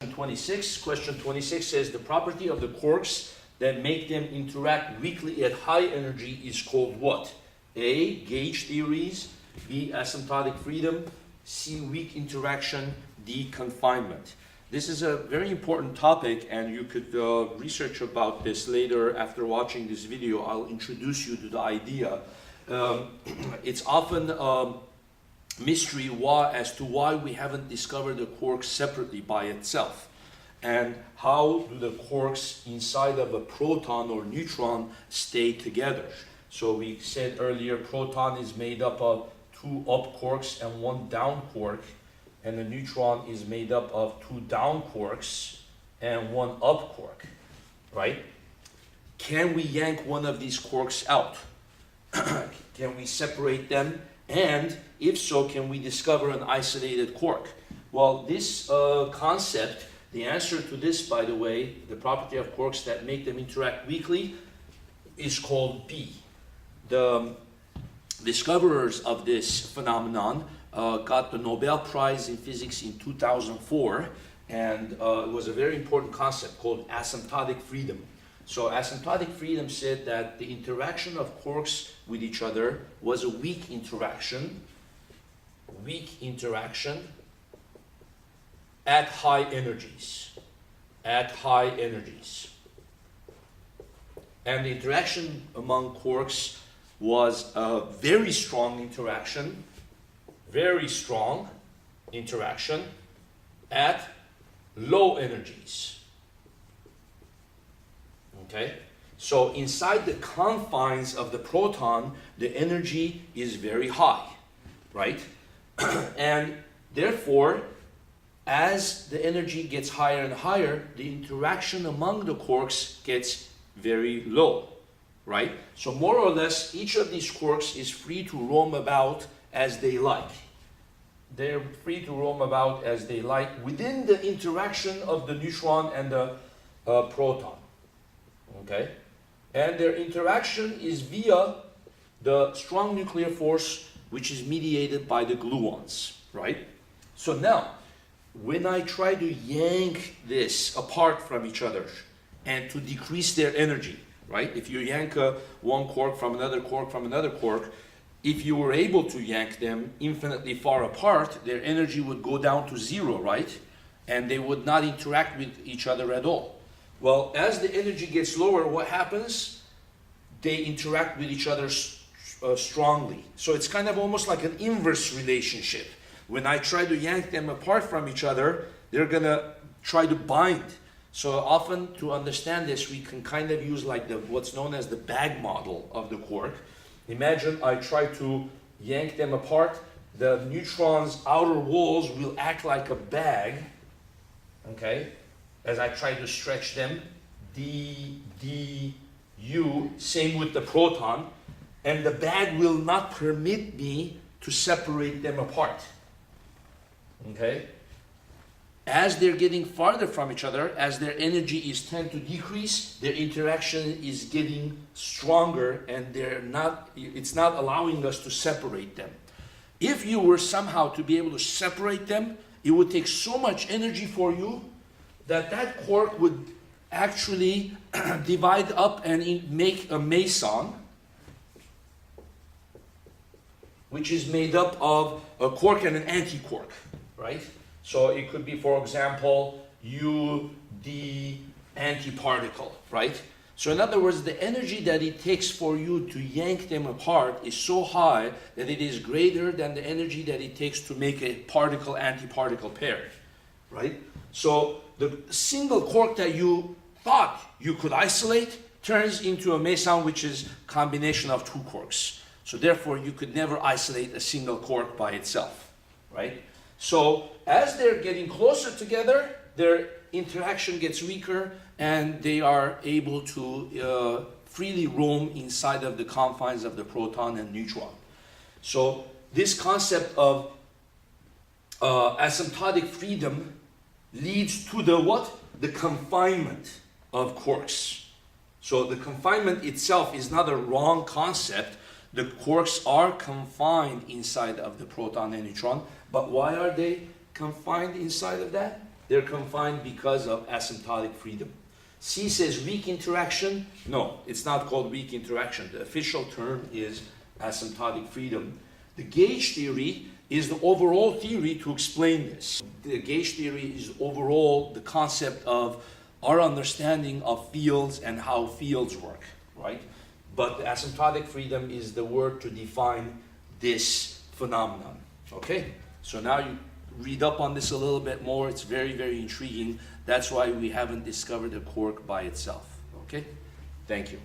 26. Question 26 says the property of the quarks that make them interact weakly at high energy is called what? A. Gauge theories. B. Asymptotic freedom. C. Weak interaction. D. Confinement. This is a very important topic, and you could research about this later after watching this video. I'll introduce you to the idea. It's often mystery as to why we haven't discovered the quarks separately by itself, and how do the quarks inside of a proton or neutron stay together. So we said earlier, proton is made up of 2 up quarks and 1 down quark, and the neutron is made up of 2 down quarks and 1 up quark, right? Can we yank one of these quarks out? Can we separate them? And if so, can we discover an isolated quark? Well, this concept, the answer to this, by the way, the property of quarks that make them interact weakly, is called B. The discoverers of this phenomenon got the Nobel Prize in Physics in 2004, and it was a very important concept called asymptotic freedom. So asymptotic freedom said that the interaction of quarks with each other was a weak interaction at high energies. And the interaction among quarks was a very strong interaction at low energies. Okay, so inside the confines of the proton, the energy is very high, right? And therefore, as the energy gets higher and higher, the interaction among the quarks gets very low, right? So more or less, each of these quarks is free to roam about as they like. They're free to roam about as they like within the interaction of the neutron and the proton. Okay, and their interaction is via the strong nuclear force, which is mediated by the gluons, right? So now, when I try to yank this apart from each other and to decrease their energy, right? If you yank one quark from another quark from another quark, if you were able to yank them infinitely far apart, their energy would go down to 0, right? And they would not interact with each other at all. Well, as the energy gets lower, what happens? They interact with each other strongly. So it's kind of almost like an inverse relationship. When I try to yank them apart from each other, they're going to try to bind. So often, to understand this, we can kind of use like what's known as the bag model of the quark. Imagine I try to yank them apart. The neutron's outer walls will act like a bag, okay? As I try to stretch them, D, U, same with the proton, and the bag will not permit me to separate them apart. Okay? As they're getting farther from each other, as their energy is tend to decrease, their interaction is getting stronger, and it's not allowing us to separate them. If you were somehow to be able to separate them, it would take so much energy for you that quark would actually divide up and make a meson, which is made up of a quark and an antiquark, right? So it could be, for example, U, D, antiparticle, right? So in other words, the energy that it takes for you to yank them apart is so high that it is greater than the energy that it takes to make a particle-antiparticle pair, right? So the single quark that you thought you could isolate turns into a meson, which is a combination of 2 quarks. So therefore, you could never isolate a single quark by itself, right? So as they're getting closer together, their interaction gets weaker, and they are able to freely roam inside of the confines of the proton and neutron. So this concept of asymptotic freedom leads to the what? The confinement of quarks. So the confinement itself is not a wrong concept. The quarks are confined inside of the proton and neutron, but why are they confined inside of that? they're confined because of asymptotic freedom. C says weak interaction. No, it's not called weak interaction. The official term is asymptotic freedom. The gauge theory is the overall theory to explain this. The gauge theory is overall the concept of our understanding of fields and how fields work, right? But the asymptotic freedom is the word to define this phenomenon, okay? So now you read up on this a little bit more. It's very, very intriguing. That's why we haven't discovered a quark by itself, okay? Thank you.